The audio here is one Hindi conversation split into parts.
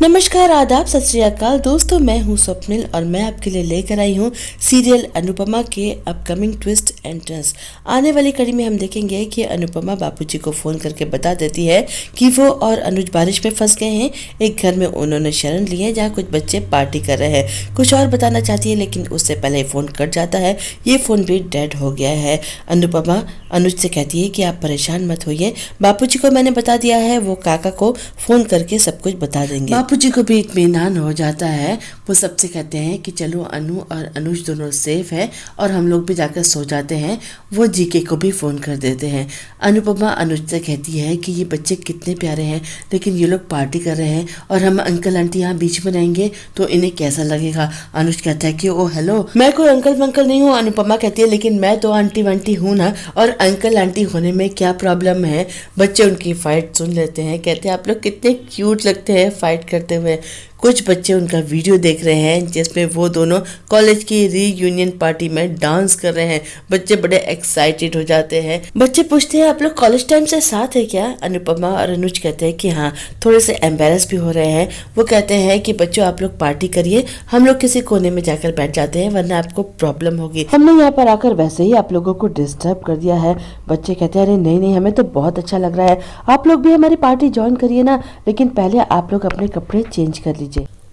नमस्कार, आदाब, सत श्री अकाल दोस्तों। मैं हूं स्वप्निल और मैं आपके लिए लेकर आई हूं सीरियल अनुपमा के अपकमिंग ट्विस्ट एंड टर्न्स। आने वाली कड़ी में हम देखेंगे कि अनुपमा बापूजी को फ़ोन करके बता देती है कि वो और अनुज बारिश में फंस गए हैं। एक घर में उन्होंने शरण ली है जहां कुछ बच्चे पार्टी कर रहे हैं। कुछ और बताना चाहती है लेकिन उससे पहले फ़ोन कट जाता है। ये फ़ोन भी डेड हो गया है। अनुपमा अनुज से कहती है कि आप परेशान मत होइए, बापूजी को मैंने बता दिया है, वो काका को फ़ोन करके सब कुछ बता देंगे। बापूजी को भी इत्मीनान हो जाता है। वो सबसे कहते हैं कि चलो अनु और अनुज दोनों सेफ है और हम लोग भी जाकर सो जाते हैं। वो जीके को भी फ़ोन कर देते हैं। अनुपमा अनुज से कहती है कि ये बच्चे कितने प्यारे हैं लेकिन ये लोग पार्टी कर रहे हैं और हम अंकल आंटी यहाँ बीच में रहेंगे तो इन्हें कैसा लगेगा। अनुज कहता है कि ओ हेलो, मैं कोई अंकल वंकल नहीं हूँ। अनुपमा कहती है लेकिन मैं तो आंटी वंटी हूँ ना, और अंकल आंटी होने में क्या प्रॉब्लम है। बच्चे उनकी फाइट सुन लेते हैं। कहते हैं आप लोग कितने क्यूट लगते हैं फाइट करते हुए। कुछ बच्चे उनका वीडियो देख रहे हैं जिसमें वो दोनों कॉलेज की रीयूनियन पार्टी में डांस कर रहे हैं। बच्चे बड़े एक्साइटेड हो जाते हैं। बच्चे पूछते हैं आप लोग कॉलेज टाइम से साथ है क्या। अनुपमा और अनुज कहते हैं कि हाँ, थोड़े से एम्बेरस भी हो रहे हैं। वो कहते हैं कि बच्चों आप लोग पार्टी करिए, हम लोग किसी कोने में जाकर बैठ जाते हैं वरना आपको प्रॉब्लम होगी। हमने यहाँ पर आकर वैसे ही आप लोगों को डिस्टर्ब कर दिया है। बच्चे कहते हैं अरे नहीं नहीं, हमें तो बहुत अच्छा लग रहा है, आप लोग भी हमारी पार्टी ज्वाइन करिए ना, लेकिन पहले आप लोग अपने कपड़े चेंज कर लीजिए।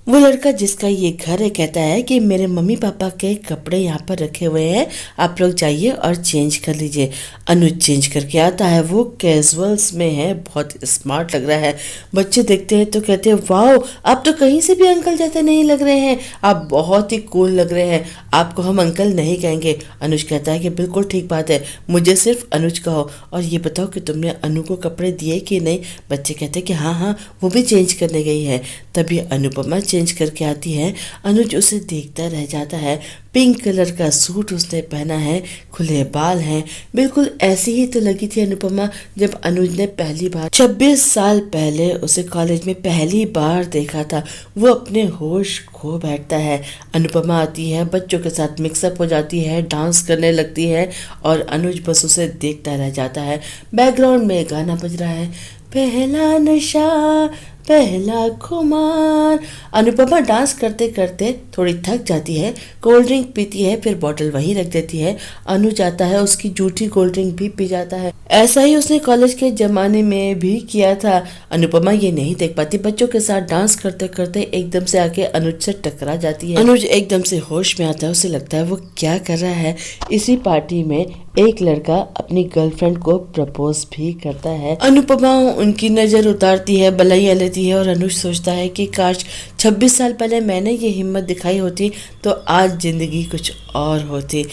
वो लड़का जिसका ये घर है कहता है कि मेरे मम्मी पापा के कपड़े यहाँ पर रखे हुए हैं, आप लोग जाइए और चेंज कर लीजिए। अनुज चेंज करके आता है। वो कैजुअल्स में है, बहुत स्मार्ट लग रहा है। बच्चे देखते हैं तो कहते हैं वाओ, आप तो कहीं से भी अंकल जैसे नहीं लग रहे हैं, आप बहुत ही कूल लग रहे हैं, आपको हम अंकल नहीं कहेंगे। अनुज कहता है कि बिल्कुल ठीक बात है, मुझे सिर्फ अनुज कहो, और ये बताओ कि तुमने अनु को कपड़े दिए कि नहीं। बच्चे कहते हैं कि हाँ हाँ, वो भी चेंज करने गई है। तभी अनुपमा चेंज करके आती है। अनुज उसे देखता रह जाता है। पिंक कलर का सूट उसने पहना है, खुले बाल हैं, बिल्कुल ऐसी ही तो लगी थी अनुपमा जब अनुज ने पहली बार 26 साल पहले उसे कॉलेज में पहली बार देखा था। वो अपने होश खो बैठता है। अनुपमा आती है, बच्चों के साथ मिक्सअप हो जाती है, डांस करने लगती है और अनुज बस उसे देखता रह जाता है। बैकग्राउंड में गाना बज रहा है, पहला नशा पहला खुमार। अनुपमा डांस करते करते थोड़ी थक जाती है, कोल्ड ड्रिंक पीती है, फिर बॉटल वहीं रख देती है। अनुज आता है, उसकी जूठी कोल्ड ड्रिंक भी पी जाता है। ऐसा ही उसने कॉलेज के जमाने में भी किया था। अनुपमा ये नहीं देख पाती, बच्चों के साथ डांस करते करते एकदम से आके अनुज से टकरा जाती है। अनुज एकदम से होश में आता है, उसे लगता है वो क्या कर रहा है। इसी पार्टी में एक लड़का अपनी गर्लफ्रेंड को प्रपोज भी करता है। अनुपमा उनकी नजर उतारती है, बलैया लेती है और अनुज सोचता है कि काश 26 साल पहले मैंने ये हिम्मत दिखाई होती तो आज जिंदगी कुछ और होती।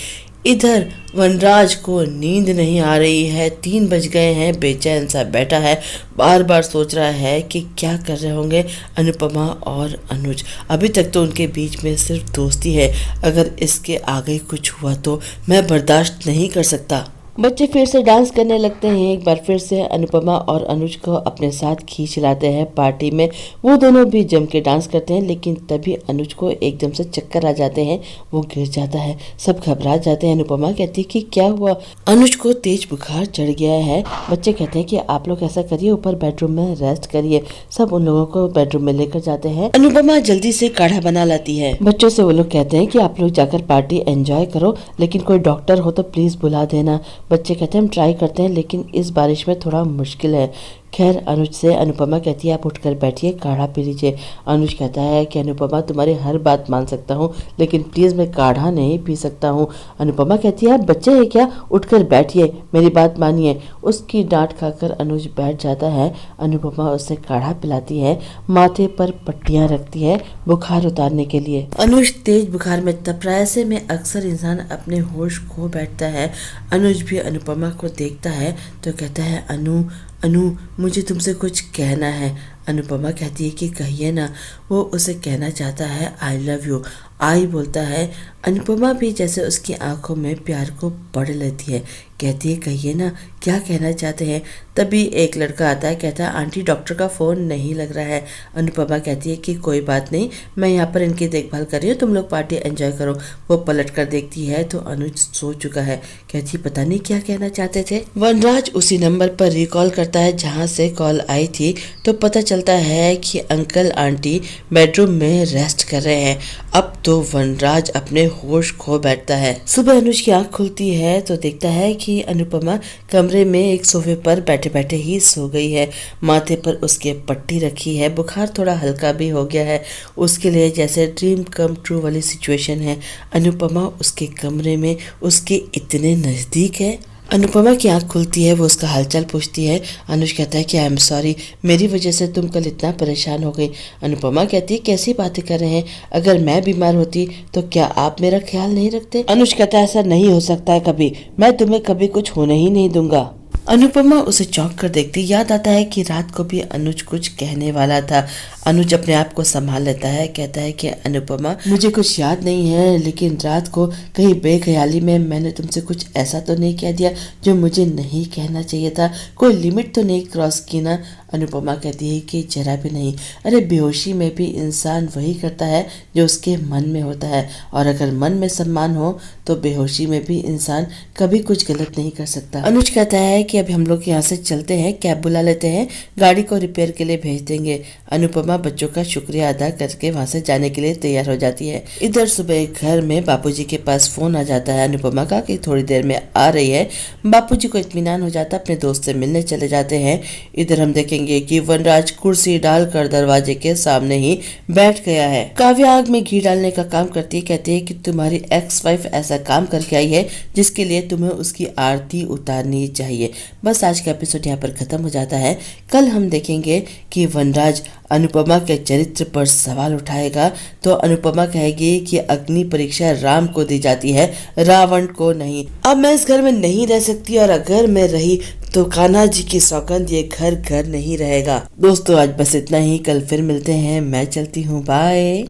इधर वनराज को नींद नहीं आ रही है, 3 बज गए हैं, बेचैन सा बैठा है, बार बार सोच रहा है कि क्या कर रहे होंगे अनुपमा और अनुज। अभी तक तो उनके बीच में सिर्फ दोस्ती है, अगर इसके आगे कुछ हुआ तो मैं बर्दाश्त नहीं कर सकता। बच्चे फिर से डांस करने लगते हैं। एक बार फिर से अनुपमा और अनुज को अपने साथ खींच लाते हैं पार्टी में। वो दोनों भी जम के डांस करते हैं लेकिन तभी अनुज को एकदम से चक्कर आ जाते हैं, वो गिर जाता है, सब घबरा जाते हैं। अनुपमा कहती है कि क्या हुआ। अनुज को तेज बुखार चढ़ गया है। बच्चे कहते हैं कि आप लोग ऐसा करिए, ऊपर बेडरूम में रेस्ट करिए। सब उन लोगों को बेडरूम में लेकर जाते हैं। अनुपमा जल्दी से काढ़ा बना लाती है। बच्चों से वो लोग कहते हैं कि आप लोग जाकर पार्टी एंजॉय करो, लेकिन कोई डॉक्टर हो तो प्लीज बुला देना। बच्चे कहते हैं हम ट्राई करते हैं लेकिन इस बारिश में थोड़ा मुश्किल है। खैर अनुज से अनुपमा कहती है आप उठकर बैठिए, काढ़ा पी लीजिए। अनुज कहता है कि अनुपमा तुम्हारी हर बात मान सकता हूँ लेकिन प्लीज़ मैं काढ़ा नहीं पी सकता हूँ। अनुपमा कहती है आप बच्चे हैं क्या, उठकर बैठिए, मेरी बात मानिए। उसकी डांट खाकर अनुज बैठ जाता है। अनुपमा उसे काढ़ा पिलाती है, माथे पर पट्टियाँ रखती है बुखार उतारने के लिए। अनुज तेज बुखार में तप रहा है। ऐसे में अक्सर इंसान अपने होश खो बैठता है। अनुज भी अनुपमा को देखता है तो कहता है अनु अनु मुझे तुमसे कुछ कहना है। अनुपमा कहती है कि कहिए ना। वो उसे कहना चाहता है आई लव यू। आई बोलता है। अनुपमा भी जैसे उसकी आंखों में प्यार को पढ़ लेती है, कहती है कहिए ना क्या कहना चाहते हैं। तभी एक लड़का आता है, कहता है आंटी डॉक्टर का फ़ोन नहीं लग रहा है। अनुपमा कहती है कि कोई बात नहीं, मैं यहाँ पर इनकी देखभाल कर रही हूँ, तुम लोग पार्टी एंजॉय करो। वो पलट कर देखती है तो अनुज सो चुका है। कहती पता नहीं क्या कहना चाहते थे। वनराज उसी नंबर पर रिकॉल करता है जहाँ से कॉल आई थी, तो पता चलता है कि अंकल आंटी बेडरूम में रेस्ट कर रहे हैं। अब तो वनराज अपने होश खो बैठता है। सुबह अनुज की आंख खुलती है तो देखता है कि अनुपमा कमरे में एक सोफे पर बैठे बैठे ही सो गई है। माथे पर उसके पट्टी रखी है, बुखार थोड़ा हल्का भी हो गया है। उसके लिए जैसे ड्रीम कम ट्रू वाली सिचुएशन है। अनुपमा उसके कमरे में उसके इतने नज़दीक है। अनुपमा की आंख खुलती है, वो उसका हालचाल पूछती है। अनुज कहता है कि आई एम सॉरी, मेरी वजह से तुम कल इतना परेशान हो गई। अनुपमा कहती है कैसी बातें कर रहे हैं, अगर मैं बीमार होती तो क्या आप मेरा ख्याल नहीं रखते। अनुज कहता है ऐसा नहीं हो सकता है कभी, मैं तुम्हें कभी कुछ होने ही नहीं दूंगा। अनुपमा उसे चौंक कर देखती, याद आता है कि रात को भी अनुज कुछ कहने वाला था। अनुज अपने आप को संभाल लेता है, कहता है कि अनुपमा मुझे कुछ याद नहीं है, लेकिन रात को कहीं बेख्याली में मैंने तुमसे कुछ ऐसा तो नहीं कह दिया जो मुझे नहीं कहना चाहिए था, कोई लिमिट तो नहीं क्रॉस की ना। अनुपमा कहती है कि जरा भी नहीं, अरे बेहोशी में भी इंसान वही करता है जो उसके मन में होता है, और अगर मन में सम्मान हो तो बेहोशी में भी इंसान कभी कुछ गलत नहीं कर सकता। अनुज कहता है कि अभी हम लोग यहाँ से चलते हैं, कैब बुला लेते हैं, गाड़ी को रिपेयर के लिए भेज देंगे। अनुपमा बच्चों का शुक्रिया अदा करके वहाँ से जाने के लिए तैयार हो जाती है। इधर सुबह घर में बापूजी के पास फोन आ जाता है अनुपमा का कि थोड़ी देर में आ रही है। बापूजी को इत्मीनान हो जाता, अपने दोस्त से मिलने चले जाते हैं। इधर हम देखेंगे कि वनराज कुर्सी डालकर दरवाजे के सामने ही बैठ गया है। काव्या आग में घी डालने का काम करती है, कहती है कि तुम्हारी एक्स वाइफ ऐसा काम करके आई है जिसके लिए तुम्हें उसकी आरती उतारनी चाहिए। बस आज का एपिसोड यहाँ पर खत्म हो जाता है। कल हम देखेंगे कि वनराज अनुपमा के चरित्र पर सवाल उठाएगा, तो अनुपमा कहेगी कि अग्नि परीक्षा राम को दी जाती है, रावण को नहीं। अब मैं इस घर में नहीं रह सकती, और अगर मैं रही तो कान्हा जी की सौगंध ये घर घर नहीं रहेगा। दोस्तों आज बस इतना ही, कल फिर मिलते हैं, मैं चलती हूँ, बाय।